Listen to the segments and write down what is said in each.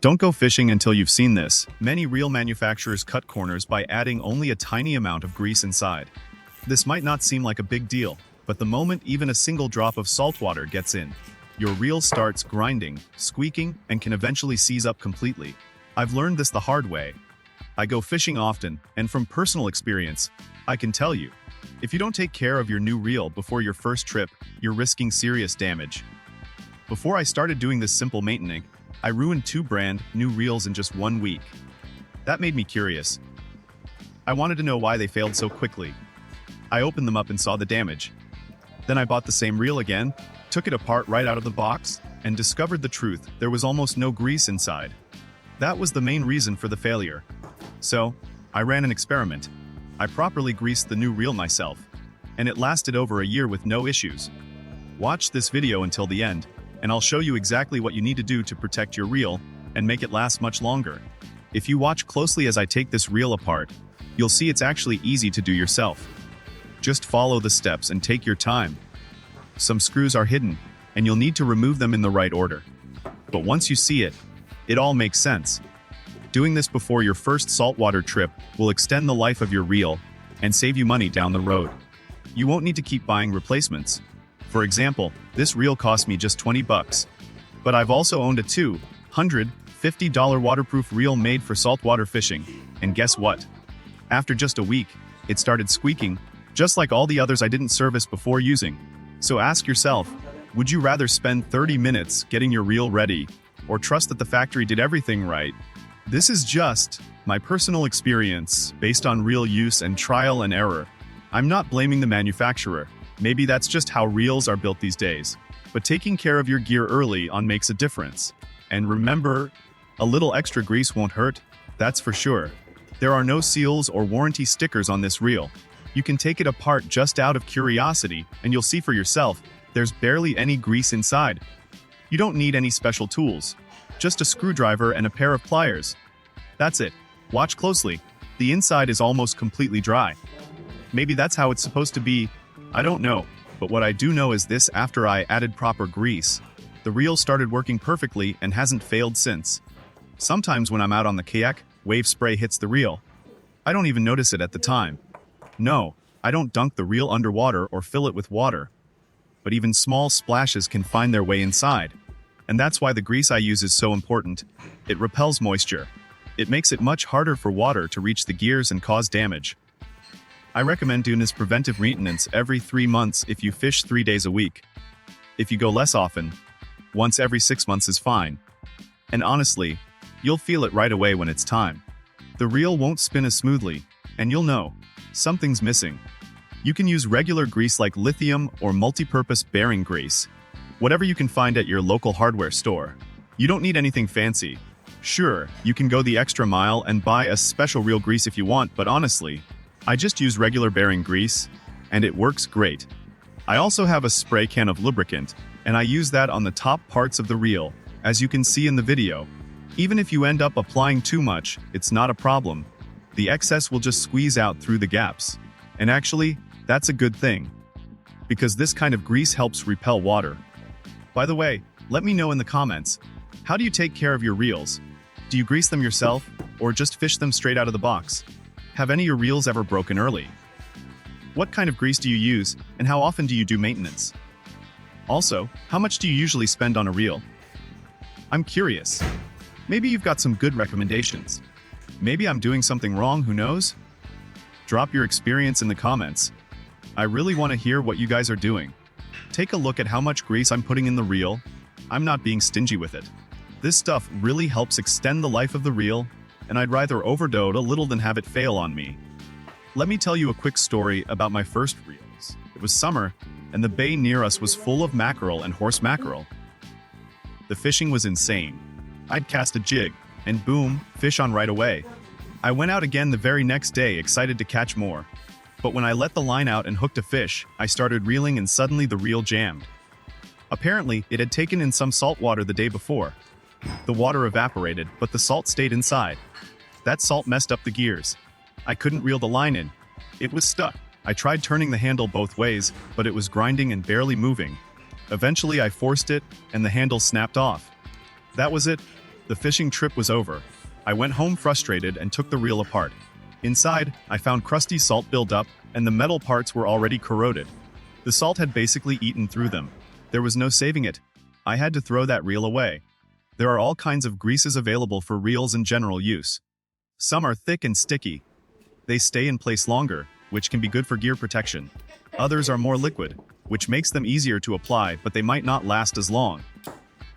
Don't go fishing until you've seen this. Many reel manufacturers cut corners by adding only a tiny amount of grease inside. This might not seem like a big deal, but the moment even a single drop of salt water gets in, your reel starts grinding, squeaking, and can eventually seize up completely. I've learned this the hard way. I go fishing often, and from personal experience, I can tell you, if you don't take care of your new reel before your first trip, you're risking serious damage. Before I started doing this simple maintenance, I ruined 2 brand new reels in just 1 week. That made me curious. I wanted to know why they failed so quickly. I opened them up and saw the damage. Then I bought the same reel again, took it apart right out of the box, and discovered the truth: there was almost no grease inside. That was the main reason for the failure. So, I ran an experiment. I properly greased the new reel myself, and it lasted over a year with no issues. Watch this video until the end, and I'll show you exactly what you need to do to protect your reel and make it last much longer. If you watch closely as I take this reel apart, you'll see it's actually easy to do yourself. Just follow the steps and take your time. Some screws are hidden, and you'll need to remove them in the right order. But once you see it, it all makes sense. Doing this before your first saltwater trip will extend the life of your reel and save you money down the road. You won't need to keep buying replacements. For example, this reel cost me just 20 bucks. But I've also owned a $250 waterproof reel made for saltwater fishing, and guess what? After just a week, it started squeaking, just like all the others I didn't service before using. So ask yourself, would you rather spend 30 minutes getting your reel ready, or trust that the factory did everything right? This is just my personal experience, based on real use and trial and error. I'm not blaming the manufacturer. Maybe that's just how reels are built these days. But taking care of your gear early on makes a difference. And remember, a little extra grease won't hurt, that's for sure. There are no seals or warranty stickers on this reel. You can take it apart just out of curiosity, and you'll see for yourself, there's barely any grease inside. You don't need any special tools. Just a screwdriver and a pair of pliers. That's it. Watch closely. The inside is almost completely dry. Maybe that's how it's supposed to be. I don't know. But what I do know is this: after I added proper grease, the reel started working perfectly and hasn't failed since. Sometimes when I'm out on the kayak, wave spray hits the reel. I don't even notice it at the time. No, I don't dunk the reel underwater or fill it with water. But even small splashes can find their way inside. And that's why the grease I use is so important. It repels moisture. It makes it much harder for water to reach the gears and cause damage. I recommend doing this preventive maintenance every 3 months if you fish 3 days a week. If you go less often, once every 6 months is fine. And honestly, you'll feel it right away when it's time. The reel won't spin as smoothly, and you'll know something's missing. You can use regular grease like lithium or multi-purpose bearing grease, whatever you can find at your local hardware store. You don't need anything fancy. Sure, you can go the extra mile and buy a special reel grease if you want, but honestly, I just use regular bearing grease, and it works great. I also have a spray can of lubricant, and I use that on the top parts of the reel, as you can see in the video. Even if you end up applying too much, it's not a problem. The excess will just squeeze out through the gaps. And actually, that's a good thing, because this kind of grease helps repel water. By the way, let me know in the comments, how do you take care of your reels? Do you grease them yourself, or just fish them straight out of the box? Have any of your reels ever broken early? What kind of grease do you use, and how often do you do maintenance? Also, how much do you usually spend on a reel? I'm curious. Maybe you've got some good recommendations. Maybe I'm doing something wrong, who knows? Drop your experience in the comments. I really want to hear what you guys are doing. Take a look at how much grease I'm putting in the reel. I'm not being stingy with it. This stuff really helps extend the life of the reel, and I'd rather overdose a little than have it fail on me. Let me tell you a quick story about my first reels. It was summer, and the bay near us was full of mackerel and horse mackerel. The fishing was insane. I'd cast a jig, and boom, fish on right away. I went out again the very next day, excited to catch more. But when I let the line out and hooked a fish, I started reeling and suddenly the reel jammed. Apparently, it had taken in some salt water the day before. The water evaporated, but the salt stayed inside. That salt messed up the gears. I couldn't reel the line in. It was stuck. I tried turning the handle both ways, but it was grinding and barely moving. Eventually I forced it, and the handle snapped off. That was it. The fishing trip was over. I went home frustrated and took the reel apart. Inside, I found crusty salt buildup, and the metal parts were already corroded. The salt had basically eaten through them. There was no saving it. I had to throw that reel away. There are all kinds of greases available for reels in general use. Some are thick and sticky. They stay in place longer, which can be good for gear protection. Others are more liquid, which makes them easier to apply, but they might not last as long.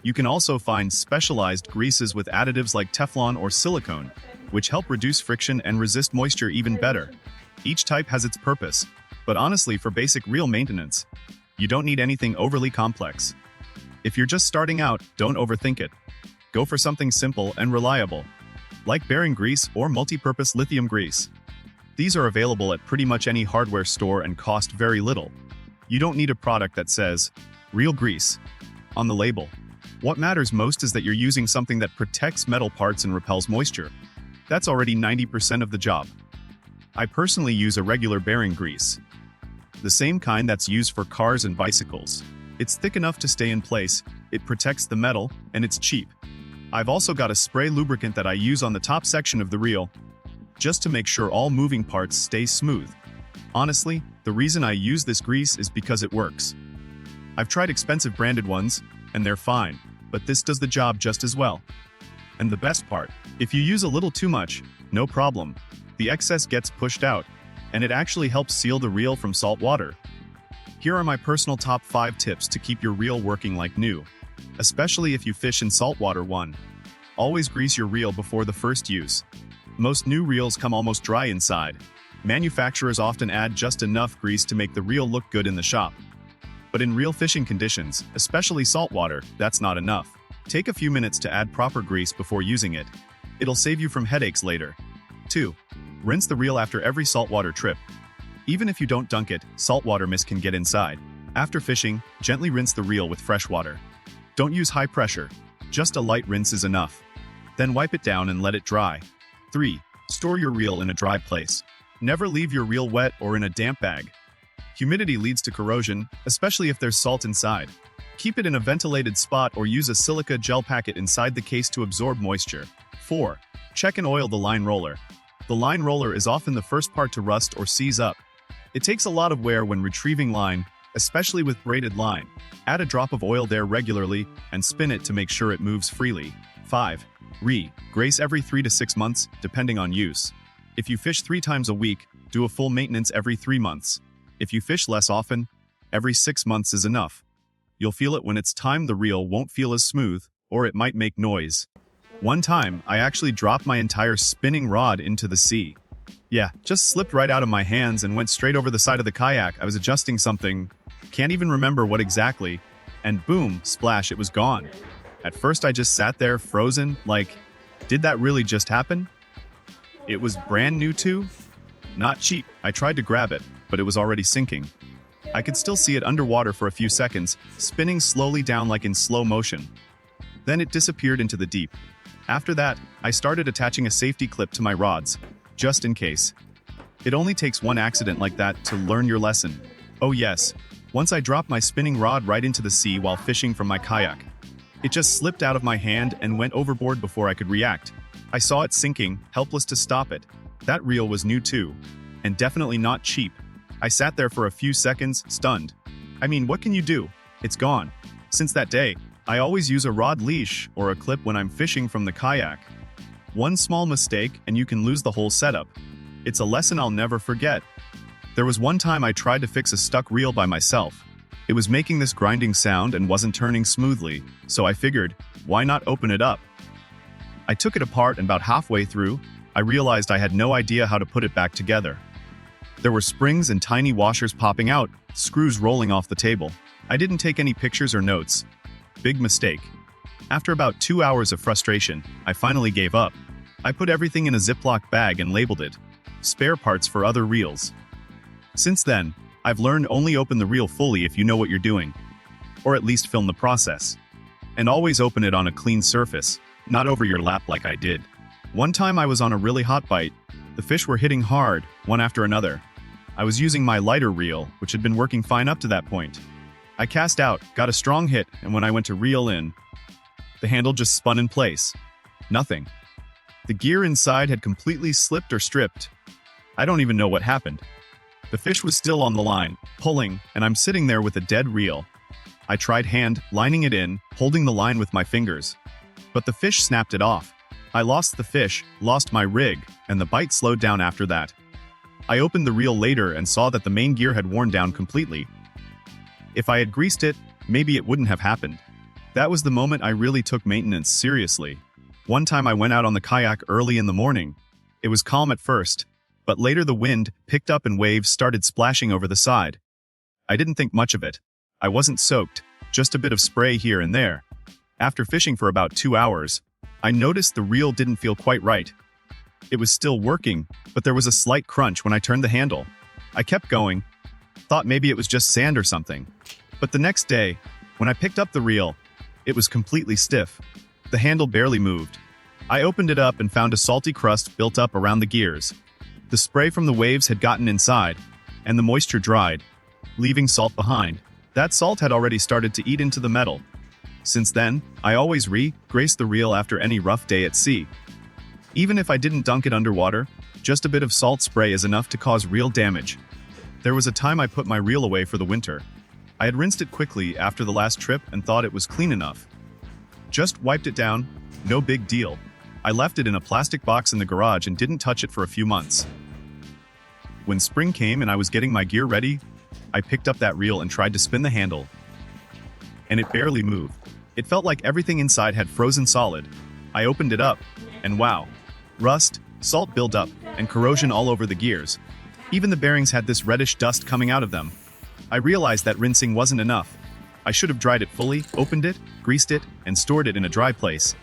You can also find specialized greases with additives like Teflon or silicone, which help reduce friction and resist moisture even better. Each type has its purpose, but honestly, for basic reel maintenance, you don't need anything overly complex. If you're just starting out, don't overthink it. Go for something simple and reliable, like bearing grease or multi-purpose lithium grease. These are available at pretty much any hardware store and cost very little. You don't need a product that says, "Real grease," on the label. What matters most is that you're using something that protects metal parts and repels moisture. That's already 90% of the job. I personally use a regular bearing grease, the same kind that's used for cars and bicycles. It's thick enough to stay in place, it protects the metal, and it's cheap. I've also got a spray lubricant that I use on the top section of the reel, just to make sure all moving parts stay smooth. Honestly, the reason I use this grease is because it works. I've tried expensive branded ones, and they're fine, but this does the job just as well. And the best part, if you use a little too much, no problem. The excess gets pushed out, and it actually helps seal the reel from salt water. Here are my personal top 5 tips to keep your reel working like new, especially if you fish in saltwater. 1. Always grease your reel before the first use. Most new reels come almost dry inside. Manufacturers often add just enough grease to make the reel look good in the shop. But in real fishing conditions, especially saltwater, that's not enough. Take a few minutes to add proper grease before using it. It'll save you from headaches later. 2. Rinse the reel after every saltwater trip. Even if you don't dunk it, saltwater mist can get inside. After fishing, gently rinse the reel with fresh water. Don't use high pressure. Just a light rinse is enough. Then wipe it down and let it dry. 3. Store your reel in a dry place. Never leave your reel wet or in a damp bag. Humidity leads to corrosion, especially if there's salt inside. Keep it in a ventilated spot or use a silica gel packet inside the case to absorb moisture. 4. Check and oil the line roller. The line roller is often the first part to rust or seize up. It takes a lot of wear when retrieving line, especially with braided line. Add a drop of oil there regularly and spin it to make sure it moves freely. 5. Grease every 3 to 6 months, depending on use. If you fish 3 times a week, do a full maintenance every 3 months. If you fish less often, every 6 months is enough. You'll feel it when it's time. The reel won't feel as smooth, or it might make noise. One time, I actually dropped my entire spinning rod into the sea. Yeah, just slipped right out of my hands and went straight over the side of the kayak. I was adjusting something, can't even remember what exactly, and boom, splash, it was gone. At first I just sat there frozen, like, did that really just happen? It was brand new too? Not cheap. I tried to grab it, but it was already sinking. I could still see it underwater for a few seconds, spinning slowly down like in slow motion. Then it disappeared into the deep. After that, I started attaching a safety clip to my rods, just in case. It only takes one accident like that to learn your lesson. Oh yes, once I dropped my spinning rod right into the sea while fishing from my kayak. It just slipped out of my hand and went overboard before I could react. I saw it sinking, helpless to stop it. That reel was new too, and definitely not cheap. I sat there for a few seconds, stunned. I mean, what can you do? It's gone. Since that day, I always use a rod leash or a clip when I'm fishing from the kayak. One small mistake and you can lose the whole setup. It's a lesson I'll never forget. There was one time I tried to fix a stuck reel by myself. It was making this grinding sound and wasn't turning smoothly, so I figured, why not open it up? I took it apart and about halfway through, I realized I had no idea how to put it back together. There were springs and tiny washers popping out, screws rolling off the table. I didn't take any pictures or notes. Big mistake. After about 2 hours of frustration, I finally gave up. I put everything in a Ziploc bag and labeled it, "Spare parts for other reels." Since then, I've learned only open the reel fully if you know what you're doing, or at least film the process. And always open it on a clean surface, not over your lap like I did. One time I was on a really hot bite. The fish were hitting hard, one after another. I was using my lighter reel, which had been working fine up to that point. I cast out, got a strong hit, and when I went to reel in, the handle just spun in place. Nothing. The gear inside had completely slipped or stripped. I don't even know what happened. The fish was still on the line, pulling, and I'm sitting there with a dead reel. I tried lining it in, holding the line with my fingers. But the fish snapped it off. I lost the fish, lost my rig, and the bite slowed down after that. I opened the reel later and saw that the main gear had worn down completely. If I had greased it, maybe it wouldn't have happened. That was the moment I really took maintenance seriously. One time I went out on the kayak early in the morning. It was calm at first, but later the wind picked up and waves started splashing over the side. I didn't think much of it. I wasn't soaked, just a bit of spray here and there. After fishing for about 2 hours, I noticed the reel didn't feel quite right. It was still working, but there was a slight crunch when I turned the handle. I kept going, thought maybe it was just sand or something. But the next day, when I picked up the reel, it was completely stiff. The handle barely moved. I opened it up and found a salty crust built up around the gears. The spray from the waves had gotten inside, and the moisture dried, leaving salt behind. That salt had already started to eat into the metal. Since then, I always grease the reel after any rough day at sea. Even if I didn't dunk it underwater, just a bit of salt spray is enough to cause real damage. There was a time I put my reel away for the winter. I had rinsed it quickly after the last trip and thought it was clean enough. Just wiped it down, no big deal. I left it in a plastic box in the garage and didn't touch it for a few months. When spring came and I was getting my gear ready, I picked up that reel and tried to spin the handle. And it barely moved. It felt like everything inside had frozen solid. I opened it up, and wow. Rust, salt buildup, and corrosion all over the gears. Even the bearings had this reddish dust coming out of them. I realized that rinsing wasn't enough. I should have dried it fully, opened it, greased it, and stored it in a dry place.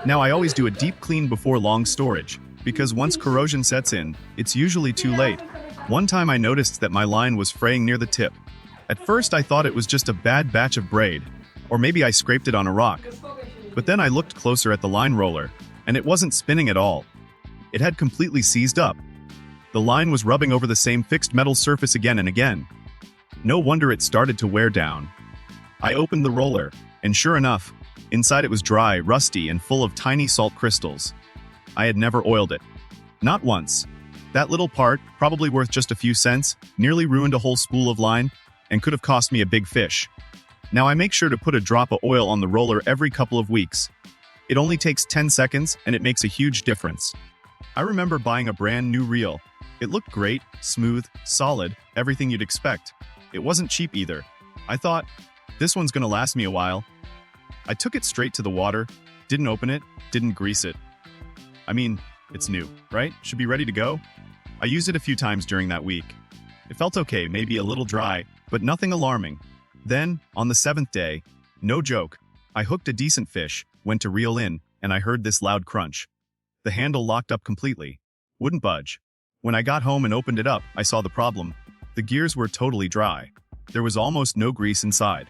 Now I always do a deep clean before long storage, because once corrosion sets in, it's usually too late. One time I noticed that my line was fraying near the tip. At first I thought it was just a bad batch of braid, or maybe I scraped it on a rock. But then I looked closer at the line roller, and it wasn't spinning at all. It had completely seized up. The line was rubbing over the same fixed metal surface again and again. No wonder it started to wear down. I opened the roller, and sure enough, inside it was dry, rusty, and full of tiny salt crystals. I had never oiled it. Not once. That little part, probably worth just a few cents, nearly ruined a whole spool of line, and could have cost me a big fish. Now I make sure to put a drop of oil on the roller every couple of weeks. It only takes 10 seconds, and it makes a huge difference. I remember buying a brand new reel. It looked great, smooth, solid, everything you'd expect. It wasn't cheap either. I thought, this one's gonna last me a while. I took it straight to the water, didn't open it, didn't grease it. I mean, it's new, right? Should be ready to go. I used it a few times during that week. It felt okay, maybe a little dry, but nothing alarming. Then, on the 7th day, no joke, I hooked a decent fish, went to reel in, and I heard this loud crunch. The handle locked up completely. Wouldn't budge. When I got home and opened it up, I saw the problem. The gears were totally dry. There was almost no grease inside.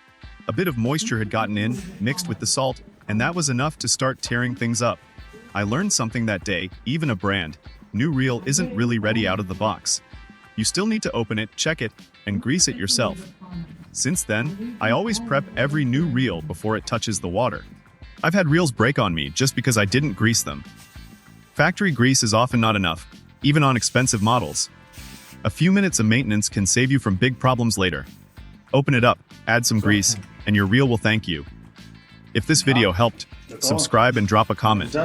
A bit of moisture had gotten in, mixed with the salt, and that was enough to start tearing things up. I learned something that day, even a brand new reel isn't really ready out of the box. You still need to open it, check it, and grease it yourself. Since then, I always prep every new reel before it touches the water. I've had reels break on me just because I didn't grease them. Factory grease is often not enough, even on expensive models. A few minutes of maintenance can save you from big problems later. Open it up, add some grease, and your reel will thank you. If this video helped, subscribe and drop a comment.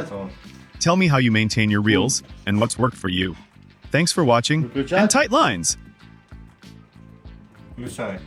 Tell me how you maintain your reels and what's worked for you. Thanks for watching, and tight lines! Включай.